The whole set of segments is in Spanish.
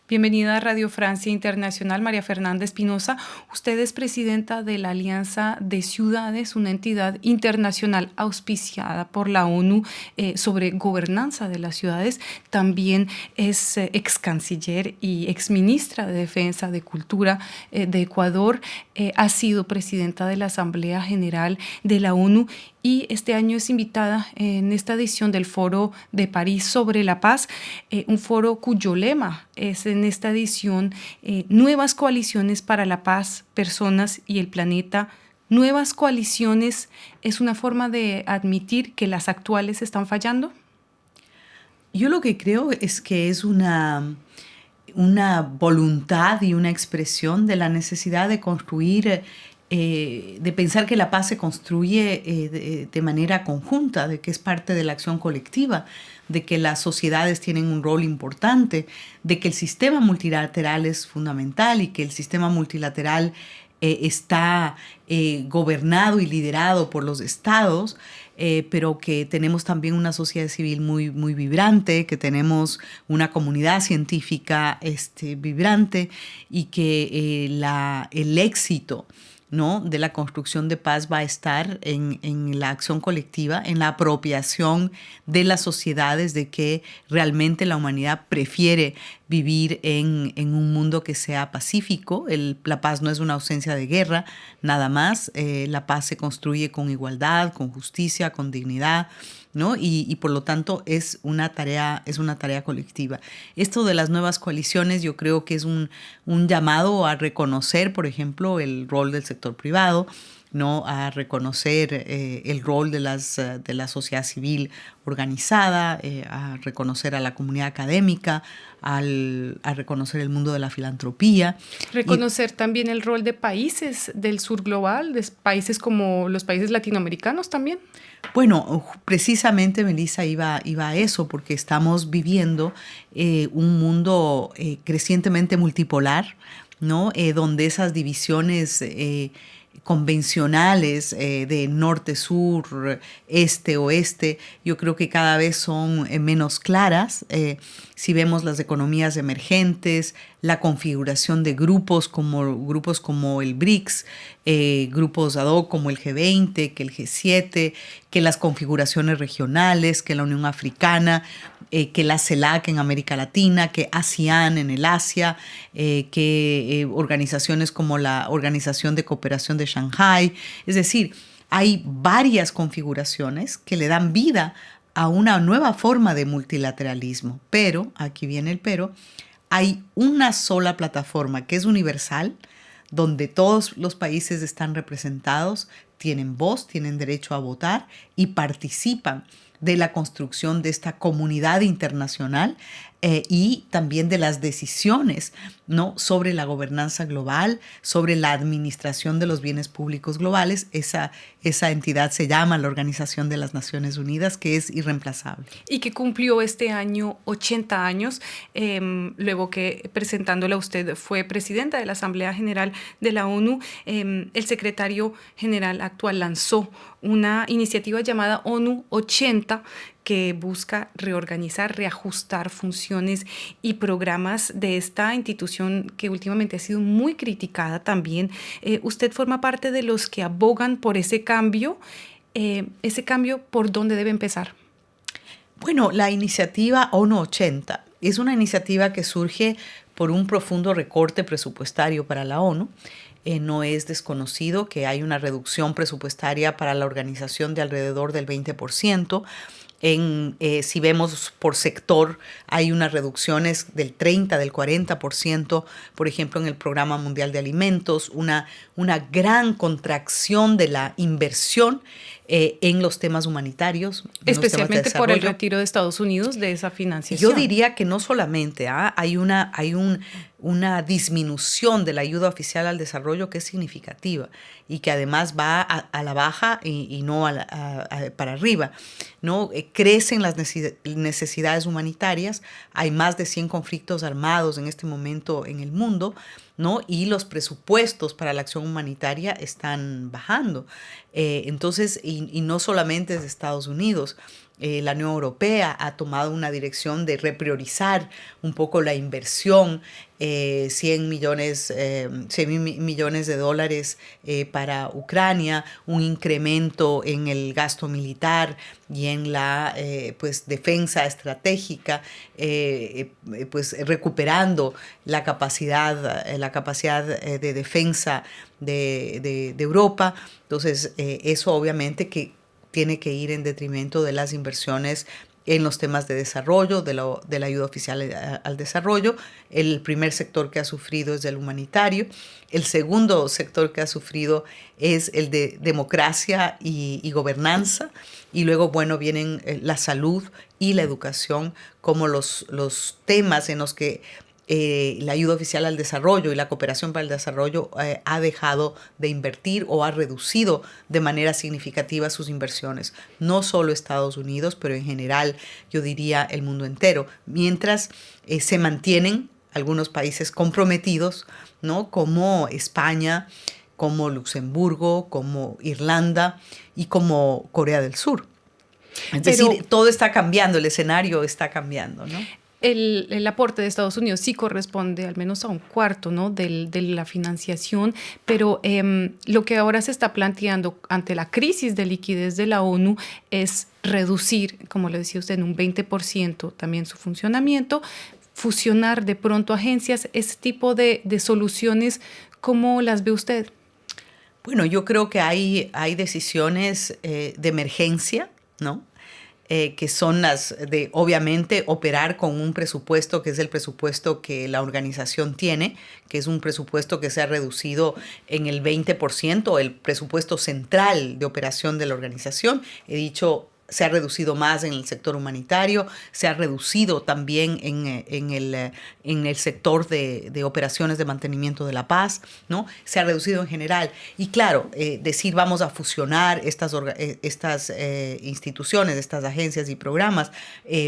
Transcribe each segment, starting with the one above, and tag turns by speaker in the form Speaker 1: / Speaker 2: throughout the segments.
Speaker 1: Bienvenida a Radio Francia Internacional, María Fernanda Espinosa. Usted es presidenta de la Alianza de Ciudades, una entidad internacional auspiciada por la ONU sobre gobernanza de las ciudades. También es ex canciller y ex ministra de Defensa de Cultura de Ecuador. Ha sido presidenta de la Asamblea General de la ONU y este año es invitada en esta edición del Foro de París sobre la Paz, un foro cuyo lema es en esta edición Nuevas coaliciones para la paz, personas y el planeta. Nuevas coaliciones es una forma de admitir que las actuales están fallando.
Speaker 2: Yo lo que creo es que es una voluntad y una expresión de la necesidad de construir, de pensar que la paz se construye de manera conjunta, de que es parte de la acción colectiva, de que las sociedades tienen un rol importante, de que el sistema multilateral es fundamental y que el sistema multilateral está gobernado y liderado por los estados, pero que tenemos también una sociedad civil muy, muy vibrante, que tenemos una comunidad científica vibrante y que el éxito, ¿no?, de la construcción de paz va a estar en la acción colectiva, en la apropiación de las sociedades de que realmente la humanidad prefiere vivir en un mundo que sea pacífico. La paz no es una ausencia de guerra, nada más. La paz se construye con igualdad, con justicia, con dignidad, ¿no? Y por lo tanto es una tarea colectiva. Esto de las nuevas coaliciones yo creo que es un llamado a reconocer, por ejemplo, el rol del sector privado, ¿no?, a reconocer el rol de la sociedad civil organizada, a reconocer a la comunidad académica, a reconocer el mundo de la filantropía.
Speaker 1: Reconocer también el rol de países del sur global, de países como los países latinoamericanos también.
Speaker 2: Bueno, precisamente, Melissa, iba a eso, porque estamos viviendo un mundo crecientemente multipolar, ¿no?, donde esas divisiones convencionales de norte-sur, este-oeste, yo creo que cada vez son menos claras. Si vemos las economías emergentes, la configuración de grupos como el BRICS, grupos ad hoc como el G20, que el G7, que las configuraciones regionales, que la Unión Africana, que la CELAC en América Latina, que ASEAN en el Asia, que organizaciones como la Organización de Cooperación de Shanghái. Es decir, hay varias configuraciones que le dan vida a una nueva forma de multilateralismo. Pero, aquí viene el pero, hay una sola plataforma que es universal, donde todos los países están representados, tienen voz, tienen derecho a votar y participan de la construcción de esta comunidad internacional y también de las decisiones, ¿no?, sobre la gobernanza global, sobre la administración de los bienes públicos globales. Esa entidad se llama la Organización de las Naciones Unidas, que es irreemplazable.
Speaker 1: Y que cumplió este año 80 años, luego que presentándola usted fue presidenta de la Asamblea General de la ONU. El secretario general actual lanzó una iniciativa llamada ONU 80, que busca reorganizar, reajustar funciones y programas de esta institución que últimamente ha sido muy criticada también. Usted forma parte de los que abogan por ese cambio. ¿Ese cambio por dónde debe empezar?
Speaker 2: Bueno, la iniciativa ONU 80 es una iniciativa que surge por un profundo recorte presupuestario para la ONU. No es desconocido que hay una reducción presupuestaria para la organización de alrededor del 20%. Si vemos por sector, hay unas reducciones del 30%, del 40%, por ejemplo, en el Programa Mundial de Alimentos, una gran contracción de la inversión en los temas humanitarios.
Speaker 1: Especialmente por el retiro de Estados Unidos de esa financiación.
Speaker 2: Yo diría que no solamente hay una disminución de la ayuda oficial al desarrollo que es significativa y que además va a la baja y no para arriba, ¿no? Crecen las necesidades humanitarias, hay más de 100 conflictos armados en este momento en el mundo, ¿no? Y los presupuestos para la acción humanitaria están bajando. Entonces, y no solamente desde Estados Unidos, La Unión Europea ha tomado una dirección de repriorizar un poco la inversión, 100 mil millones de dólares para Ucrania, un incremento en el gasto militar y en la defensa estratégica, pues recuperando la capacidad de defensa de Europa. Entonces, eso obviamente que tiene que ir en detrimento de las inversiones en los temas de desarrollo, de la ayuda oficial al desarrollo. El primer sector que ha sufrido es el humanitario. El segundo sector que ha sufrido es el de democracia y gobernanza. Y luego, bueno, vienen la salud y la educación como los temas en los que la ayuda oficial al desarrollo y la cooperación para el desarrollo ha dejado de invertir o ha reducido de manera significativa sus inversiones. No solo Estados Unidos, pero en general yo diría el mundo entero. Mientras se mantienen algunos países comprometidos, ¿no? Como España, como Luxemburgo, como Irlanda y como Corea del Sur. Es decir, todo está cambiando, el escenario está cambiando, ¿no?
Speaker 1: El aporte de Estados Unidos sí corresponde al menos a un cuarto, ¿no? de la financiación, pero lo que ahora se está planteando ante la crisis de liquidez de la ONU es reducir, como le decía usted, en un 20% también su funcionamiento, fusionar de pronto agencias, ese tipo de soluciones, ¿cómo las ve usted?
Speaker 2: Bueno, yo creo que hay decisiones de emergencia, ¿no? Que son las de, obviamente, operar con un presupuesto que es el presupuesto que la organización tiene, que es un presupuesto que se ha reducido en el 20%, el presupuesto central de operación de la organización. He dicho, se ha reducido más en el sector humanitario, se ha reducido también en el sector de operaciones de mantenimiento de la paz, ¿no? Se ha reducido en general. Y claro, decir vamos a fusionar estas instituciones, estas agencias y programas,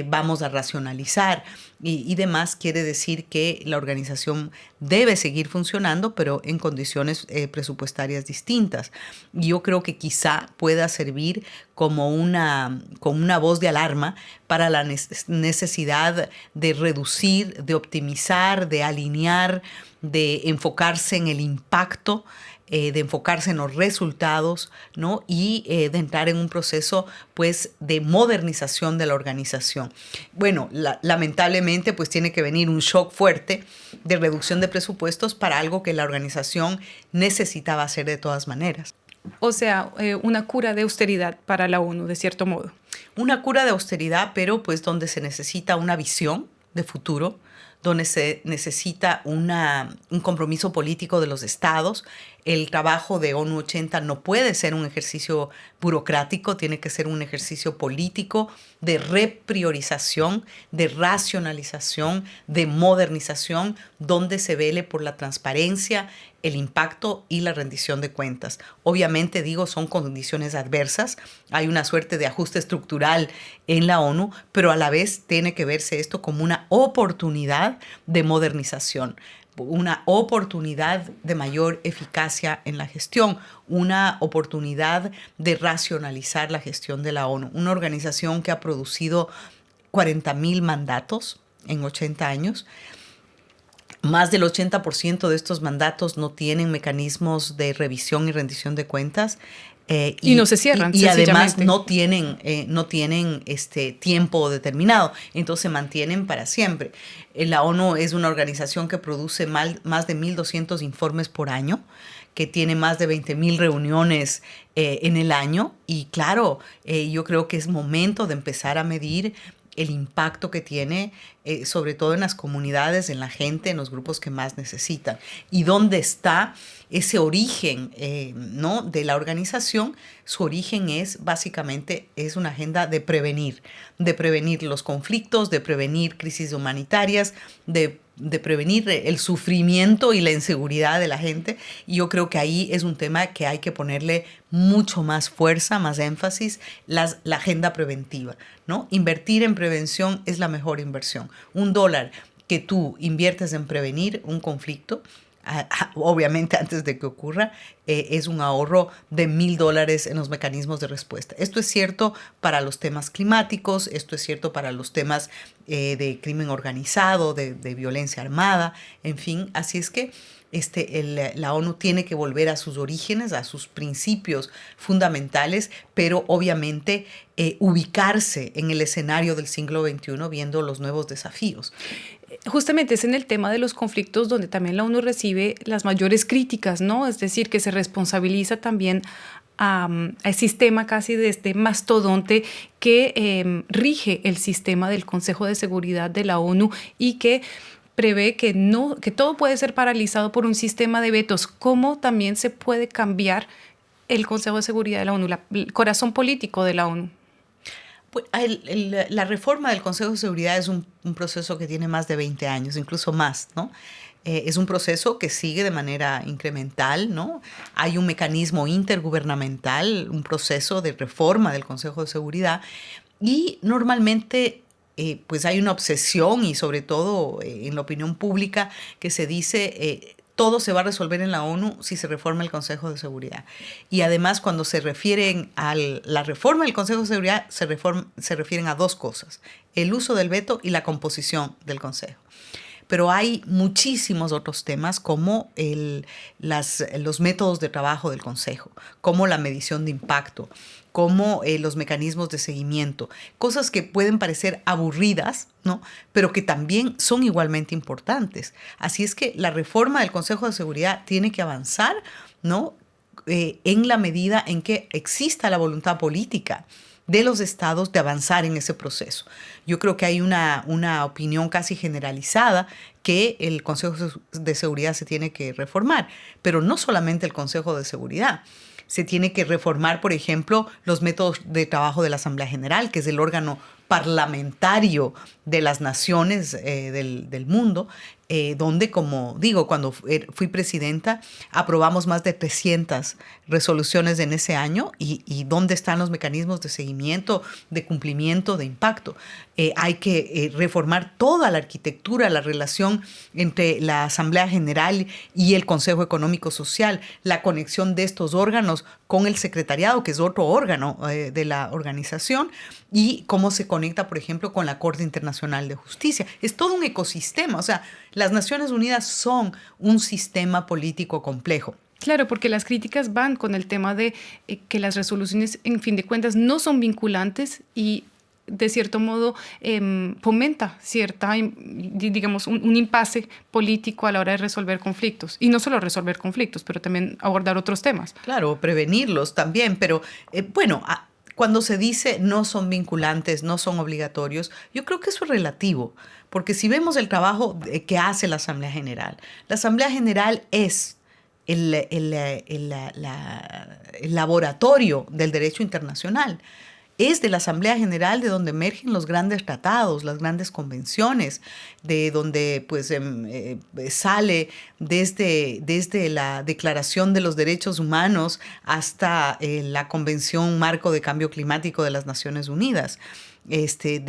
Speaker 2: vamos a racionalizar y demás, quiere decir que la organización debe seguir funcionando, pero en condiciones presupuestarias distintas. Y yo creo que quizá pueda servir como una voz de alarma para la necesidad de reducir, de optimizar, de alinear, de enfocarse en el impacto, de enfocarse en los resultados, ¿no? Y de entrar en un proceso, pues, de modernización de la organización. Bueno, lamentablemente, pues, tiene que venir un shock fuerte de reducción de presupuestos para algo que la organización necesitaba hacer de todas maneras.
Speaker 1: O sea, una cura de austeridad para la ONU, de cierto modo.
Speaker 2: Una cura de austeridad, pero pues donde se necesita una visión de futuro, donde se necesita un compromiso político de los estados. El trabajo de ONU 80 no puede ser un ejercicio burocrático, tiene que ser un ejercicio político de repriorización, de racionalización, de modernización, donde se vele por la transparencia, el impacto y la rendición de cuentas. Obviamente, digo, son condiciones adversas, hay una suerte de ajuste estructural en la ONU, pero a la vez tiene que verse esto como una oportunidad de modernización, una oportunidad de mayor eficacia en la gestión, una oportunidad de racionalizar la gestión de la ONU, una organización que ha producido 40,000 mandatos en 80 años. Más del 80% de estos mandatos no tienen mecanismos de revisión y rendición de cuentas.
Speaker 1: Y no se cierran.
Speaker 2: Y además no tienen tiempo determinado, entonces se mantienen para siempre. La ONU es una organización que produce más de 1,200 informes por año, que tiene más de 20,000 reuniones en el año. Y claro, yo creo que es momento de empezar a medir el impacto que tiene, sobre todo en las comunidades, en la gente, en los grupos que más necesitan. Y dónde está ese origen ¿no? de la organización. Su origen es básicamente una agenda de prevenir los conflictos, de prevenir crisis humanitarias, de prevenir el sufrimiento y la inseguridad de la gente. Y yo creo que ahí es un tema que hay que ponerle mucho más fuerza, más énfasis, la agenda preventiva, ¿no? Invertir en prevención es la mejor inversión. $1 que tú inviertes en prevenir un conflicto obviamente antes de que ocurra, es un ahorro de $1,000 en los mecanismos de respuesta. Esto es cierto para los temas climáticos, esto es cierto para los temas de crimen organizado, de violencia armada, en fin, así es que la ONU tiene que volver a sus orígenes, a sus principios fundamentales, pero obviamente ubicarse en el escenario del siglo XXI viendo los nuevos desafíos.
Speaker 1: Justamente es en el tema de los conflictos donde también la ONU recibe las mayores críticas, ¿no? Es decir, que se responsabiliza también al sistema casi de este mastodonte que rige el sistema del Consejo de Seguridad de la ONU y que prevé que todo puede ser paralizado por un sistema de vetos. ¿Cómo también se puede cambiar el Consejo de Seguridad de la ONU, el corazón político de la ONU?
Speaker 2: Pues, la reforma del Consejo de Seguridad es un proceso que tiene más de 20 años, incluso más, ¿no? Es un proceso que sigue de manera incremental, ¿no? Hay un mecanismo intergubernamental, un proceso de reforma del Consejo de Seguridad y normalmente pues hay una obsesión y sobre todo en la opinión pública que se dice todo se va a resolver en la ONU si se reforma el Consejo de Seguridad. Y además cuando se refieren a la reforma del Consejo de Seguridad se refieren a dos cosas, el uso del veto y la composición del Consejo. Pero hay muchísimos otros temas como los métodos de trabajo del Consejo, como la medición de impacto, como los mecanismos de seguimiento, cosas que pueden parecer aburridas, ¿no? Pero que también son igualmente importantes. Así es que la reforma del Consejo de Seguridad tiene que avanzar, ¿no? En la medida en que exista la voluntad política de los estados de avanzar en ese proceso. Yo creo que hay una opinión casi generalizada que el Consejo de Seguridad se tiene que reformar, pero no solamente el Consejo de Seguridad. Se tiene que reformar, por ejemplo, los métodos de trabajo de la Asamblea General, que es el órgano parlamentario de las naciones del mundo, donde, como digo, cuando fui presidenta, aprobamos más de 300 resoluciones en ese año y dónde están los mecanismos de seguimiento, de cumplimiento, de impacto. Hay que reformar toda la arquitectura, la relación entre la Asamblea General y el Consejo Económico Social, la conexión de estos órganos con el secretariado, que es otro órgano de la organización, y cómo se conecta, por ejemplo, con la Corte Internacional de Justicia. Es todo un ecosistema, o sea, las Naciones Unidas son un sistema político complejo.
Speaker 1: Claro, porque las críticas van con el tema de que las resoluciones, en fin de cuentas, no son vinculantes y de cierto modo fomenta digamos, un impasse político a la hora de resolver conflictos. Y no solo resolver conflictos, pero también abordar otros temas.
Speaker 2: Claro, prevenirlos también, pero cuando se dice no son vinculantes, no son obligatorios, yo creo que eso es relativo, porque si vemos el trabajo que hace la Asamblea General es el laboratorio del derecho internacional. Es de la Asamblea General de donde emergen los grandes tratados, las grandes convenciones, de donde pues, sale desde la Declaración de los Derechos Humanos hasta la Convención Marco de Cambio Climático de las Naciones Unidas. Desde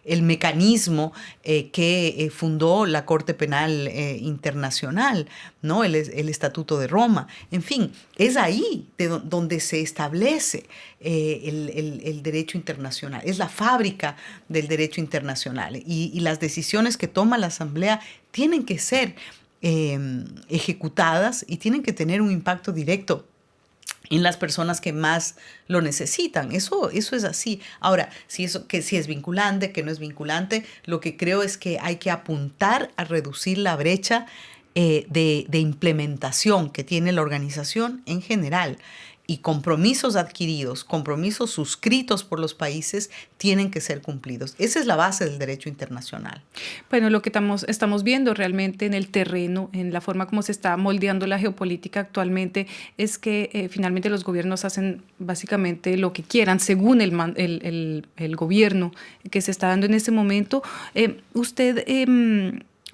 Speaker 2: el mecanismo que fundó la Corte Penal Internacional, ¿no? El Estatuto de Roma. En fin, es ahí donde se establece el derecho internacional. Es la fábrica del derecho internacional. Y las decisiones que toma la Asamblea tienen que ser ejecutadas y tienen que tener un impacto directo en las personas que más lo necesitan. Eso es así. Ahora, si es vinculante, que no es vinculante, lo que creo es que hay que apuntar a reducir la brecha de implementación que tiene la organización en general. Y compromisos adquiridos, compromisos suscritos por los países tienen que ser cumplidos. Esa es la base del derecho internacional.
Speaker 1: Bueno, lo que estamos viendo realmente en el terreno, en la forma como se está moldeando la geopolítica actualmente, es que finalmente los gobiernos hacen básicamente lo que quieran según el gobierno que se está dando en este momento. Usted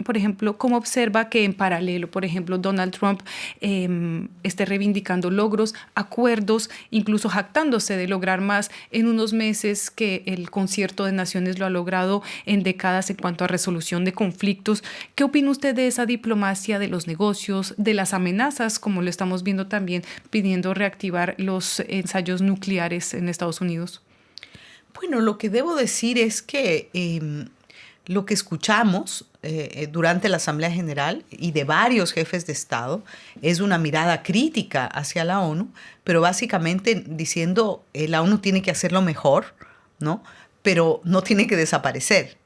Speaker 1: por ejemplo, cómo observa que en paralelo, por ejemplo, Donald Trump esté reivindicando logros, acuerdos, incluso jactándose de lograr más en unos meses que el Concierto de Naciones lo ha logrado en décadas en cuanto a resolución de conflictos? ¿Qué opina usted de esa diplomacia de los negocios, de las amenazas, como lo estamos viendo también, pidiendo reactivar los ensayos nucleares en Estados Unidos?
Speaker 2: Bueno, lo que debo decir es que lo que escuchamos durante la Asamblea General y de varios jefes de Estado es una mirada crítica hacia la ONU, pero básicamente diciendo la ONU tiene que hacerlo mejor, ¿no? Pero no tiene que desaparecer.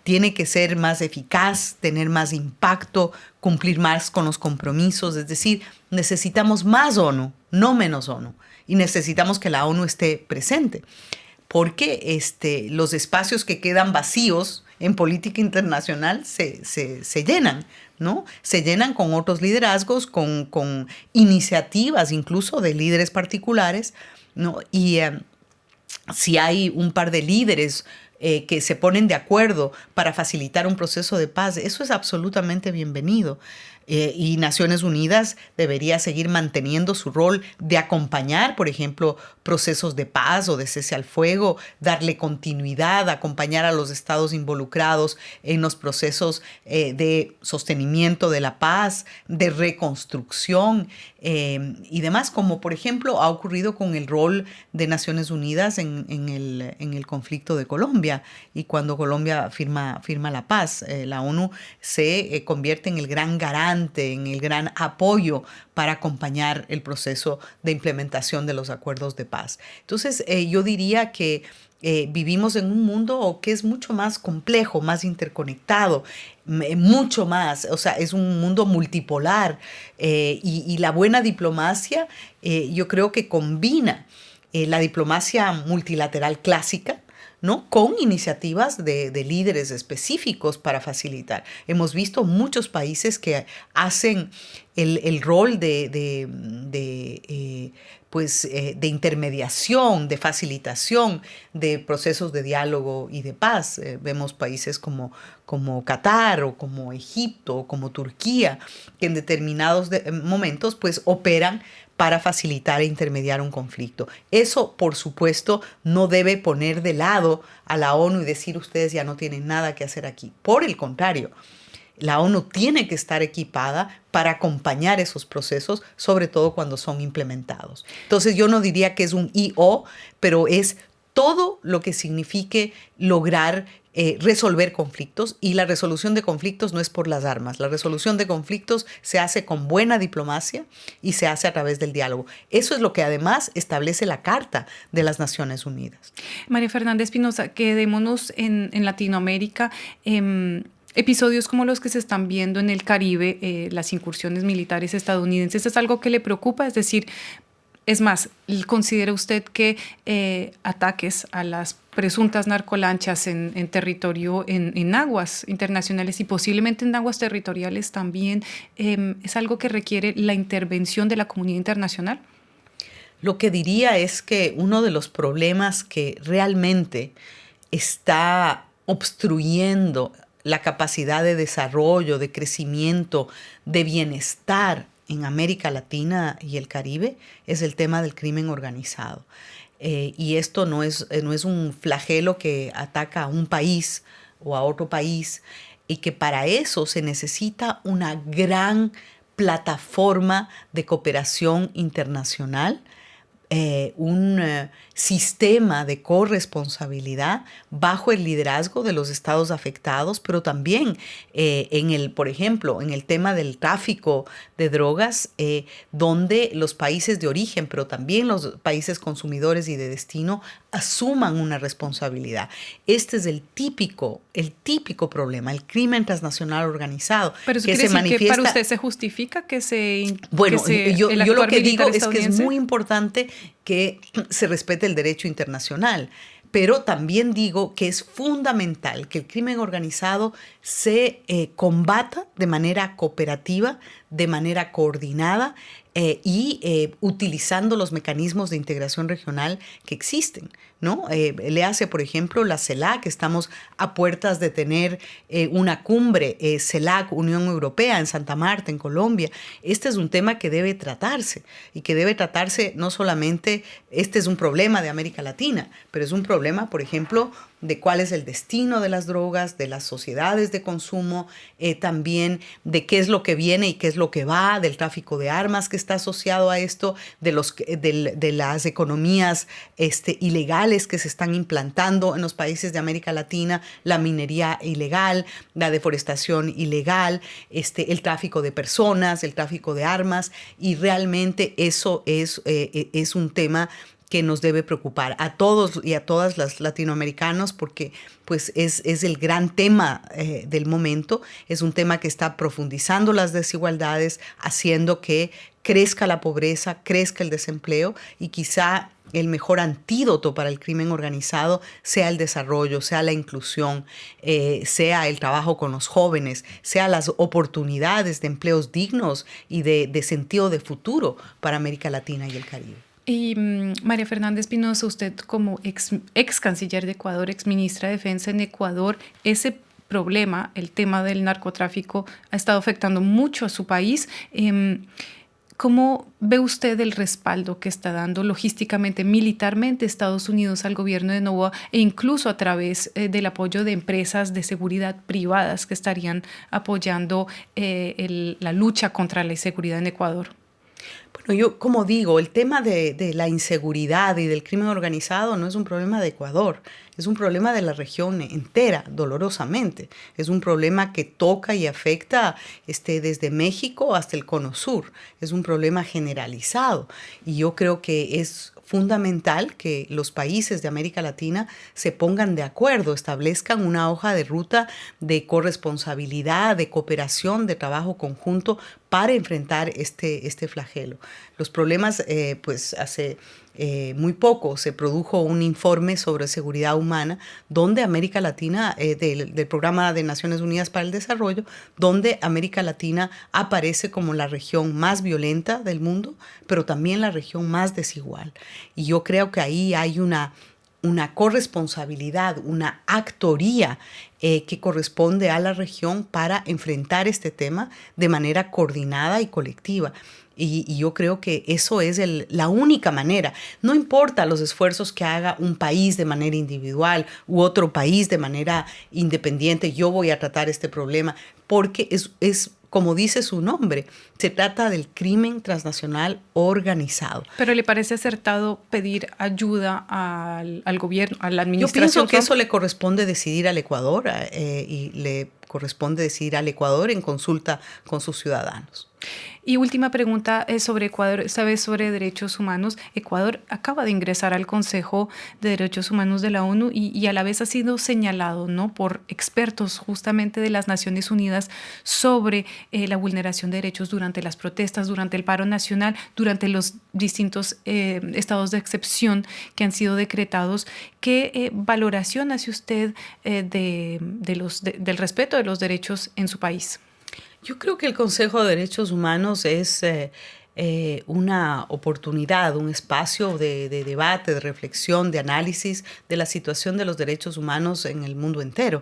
Speaker 2: Tiene que ser más eficaz, tener más impacto, cumplir más con los compromisos. Es decir, necesitamos más ONU, no menos ONU. Y necesitamos que la ONU esté presente. Porque los espacios que quedan vacíos en política internacional se llenan, ¿no? Se llenan con otros liderazgos, con iniciativas incluso de líderes particulares, ¿no? Y si hay un par de líderes que se ponen de acuerdo para facilitar un proceso de paz, eso es absolutamente bienvenido. Y Naciones Unidas debería seguir manteniendo su rol de acompañar, por ejemplo, procesos de paz o de cese al fuego, darle continuidad, acompañar a los estados involucrados en los procesos de sostenimiento de la paz, de reconstrucción y demás, como por ejemplo ha ocurrido con el rol de Naciones Unidas en el conflicto de Colombia. Y cuando Colombia firma la paz, la ONU se convierte en el gran garante, en el gran apoyo para acompañar el proceso de implementación de los acuerdos de paz. Entonces, yo diría que vivimos en un mundo que es mucho más complejo, más interconectado, mucho más, o sea, es un mundo multipolar y la buena diplomacia yo creo que combina la diplomacia multilateral clásica, ¿no? Con iniciativas de líderes específicos para facilitar. Hemos visto muchos países que hacen el rol de intermediación, de facilitación de procesos de diálogo y de paz. Vemos países como Qatar o como Egipto o como Turquía, que en determinados momentos pues operan para facilitar e intermediar un conflicto. Eso, por supuesto, no debe poner de lado a la ONU y decir ustedes ya no tienen nada que hacer aquí. Por el contrario, la ONU tiene que estar equipada para acompañar esos procesos, sobre todo cuando son implementados. Entonces, yo no diría que es un I/O, pero es todo lo que signifique lograr resolver conflictos, y la resolución de conflictos no es por las armas. La resolución de conflictos se hace con buena diplomacia y se hace a través del diálogo. Eso es lo que además establece la Carta de las Naciones Unidas.
Speaker 1: María Fernanda Espinosa, quedémonos en Latinoamérica. Episodios como los que se están viendo en el Caribe, las incursiones militares estadounidenses, ¿es algo que le preocupa? Es decir, es más, ¿considera usted que ataques a las presuntas narcolanchas en territorio, en aguas internacionales y posiblemente en aguas territoriales también, es algo que requiere la intervención de la comunidad internacional?
Speaker 2: Lo que diría es que uno de los problemas que realmente está obstruyendo la capacidad de desarrollo, de crecimiento, de bienestar en América Latina y el Caribe es el tema del crimen organizado. Y esto no es un flagelo que ataca a un país o a otro país, y que para eso se necesita una gran plataforma de cooperación internacional, un sistema de corresponsabilidad bajo el liderazgo de los estados afectados, pero también por ejemplo, en el tema del tráfico de drogas, donde los países de origen, pero también los países consumidores y de destino, asuman una responsabilidad. Este es el típico problema, el crimen transnacional organizado.
Speaker 1: Pero eso quiere decir que para usted se justifica que
Speaker 2: yo lo que digo es que es muy importante que se respete el derecho internacional, pero también digo que es fundamental que el crimen organizado se combata de manera cooperativa, de manera coordinada, utilizando los mecanismos de integración regional que existen, ¿no? Le hace, por ejemplo, la CELAC. Estamos a puertas de tener una cumbre CELAC Unión Europea en Santa Marta, en Colombia. Este es un tema que debe tratarse y que debe tratarse no solamente, este es un problema de América Latina, pero es un problema, por ejemplo, de cuál es el destino de las drogas, de las sociedades de consumo, también de qué es lo que viene y qué es lo que va, del tráfico de armas que está asociado a esto, de las economías ilegales que se están implantando en los países de América Latina, la minería ilegal, la deforestación ilegal, el tráfico de personas, el tráfico de armas, y realmente eso es un tema que nos debe preocupar a todos y a todas las latinoamericanos, porque pues es el gran tema del momento. Es un tema que está profundizando las desigualdades, haciendo que crezca la pobreza, crezca el desempleo, y quizá el mejor antídoto para el crimen organizado sea el desarrollo, sea la inclusión, sea el trabajo con los jóvenes, sea las oportunidades de empleos dignos y de sentido de futuro para América Latina y el Caribe.
Speaker 1: Y María Fernanda Espinosa, usted como ex canciller de Ecuador, ex ministra de Defensa en Ecuador, ese problema, el tema del narcotráfico, ha estado afectando mucho a su país. ¿Cómo ve usted el respaldo que está dando logísticamente, militarmente Estados Unidos al gobierno de Noboa, e incluso a través del apoyo de empresas de seguridad privadas que estarían apoyando la lucha contra la inseguridad en Ecuador?
Speaker 2: Bueno, yo como digo, el tema de la inseguridad y del crimen organizado no es un problema de Ecuador, es un problema de la región entera, dolorosamente. Es un problema que toca y afecta desde México hasta el Cono Sur. Es un problema generalizado, y yo creo que es fundamental que los países de América Latina se pongan de acuerdo, establezcan una hoja de ruta de corresponsabilidad, de cooperación, de trabajo conjunto para enfrentar este flagelo. Los problemas, pues hace muy poco se produjo un informe sobre seguridad humana donde América Latina, del Programa de Naciones Unidas para el Desarrollo, donde América Latina aparece como la región más violenta del mundo, pero también la región más desigual. Y yo creo que ahí hay una corresponsabilidad, una actoría que corresponde a la región para enfrentar este tema de manera coordinada y colectiva. Y yo creo que eso es la única manera. No importa los esfuerzos que haga un país de manera individual u otro país de manera independiente, yo voy a tratar este problema, porque es como dice su nombre, se trata del crimen transnacional organizado.
Speaker 1: ¿Pero le parece acertado pedir ayuda al gobierno, a la administración?
Speaker 2: Yo pienso que eso le corresponde decidir al Ecuador y le corresponde decidir al Ecuador en consulta con sus ciudadanos.
Speaker 1: Y última pregunta sobre Ecuador, esta vez sobre derechos humanos. Ecuador acaba de ingresar al Consejo de Derechos Humanos de la ONU y a la vez ha sido señalado, ¿no?, por expertos justamente de las Naciones Unidas sobre la vulneración de derechos durante las protestas, durante el paro nacional, durante los distintos estados de excepción que han sido decretados. ¿Qué valoración hace usted del respeto de los derechos en su país?
Speaker 2: Yo creo que el Consejo de Derechos Humanos es una oportunidad, un espacio de debate, de reflexión, de análisis de la situación de los derechos humanos en el mundo entero.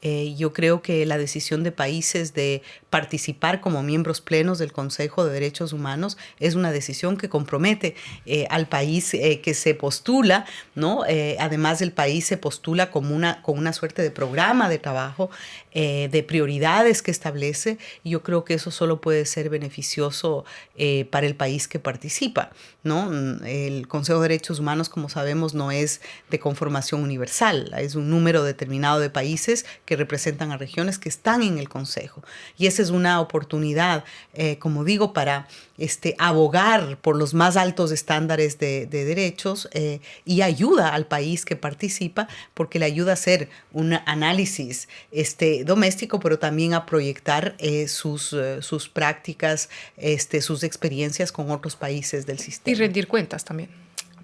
Speaker 2: Yo creo que la decisión de países de participar como miembros plenos del Consejo de Derechos Humanos es una decisión que compromete al país que se postula, ¿no? Además, el país se postula con una suerte de programa de trabajo, de prioridades que establece, y yo creo que eso solo puede ser beneficioso para el país que participa, ¿no? El Consejo de Derechos Humanos, como sabemos, no es de conformación universal, es un número determinado de países que representan a regiones que están en el Consejo. Y esa es una oportunidad, como digo, para abogar por los más altos estándares de derechos y ayuda al país que participa, porque le ayuda a hacer un análisis doméstico, pero también a proyectar sus prácticas, sus experiencias con otros países del sistema.
Speaker 1: Y rendir cuentas también.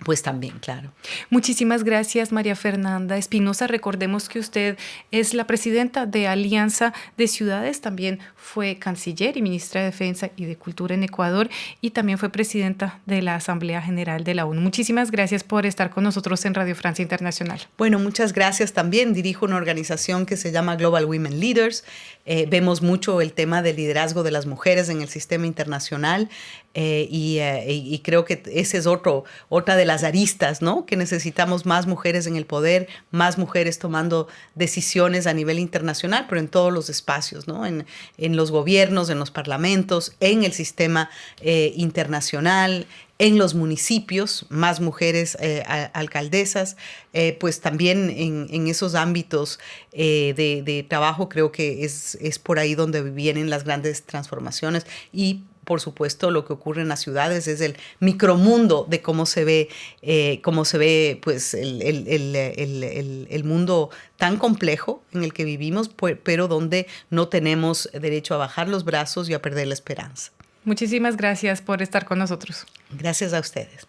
Speaker 2: Pues también, claro.
Speaker 1: Muchísimas gracias, María Fernanda Espinosa. Recordemos que usted es la presidenta de Alianza de Ciudades, también fue canciller y ministra de Defensa y de Cultura en Ecuador y también fue presidenta de la Asamblea General de la ONU. Muchísimas gracias por estar con nosotros en Radio Francia Internacional.
Speaker 2: Bueno, muchas gracias también. Dirijo una organización que se llama Global Women Leaders. Vemos mucho el tema del liderazgo de las mujeres en el sistema internacional y creo que ese es otra de las aristas, ¿no? Que necesitamos más mujeres en el poder, más mujeres tomando decisiones a nivel internacional, pero en todos los espacios, ¿no? En los gobiernos, en los parlamentos, en el sistema internacional, en los municipios, más mujeres alcaldesas, pues también en esos ámbitos de trabajo creo que es por ahí donde vienen las grandes transformaciones y por supuesto lo que ocurre en las ciudades es el micromundo de cómo se ve pues el mundo tan complejo en el que vivimos, pero donde no tenemos derecho a bajar los brazos y a perder la esperanza.
Speaker 1: Muchísimas gracias por estar con nosotros.
Speaker 2: Gracias a ustedes.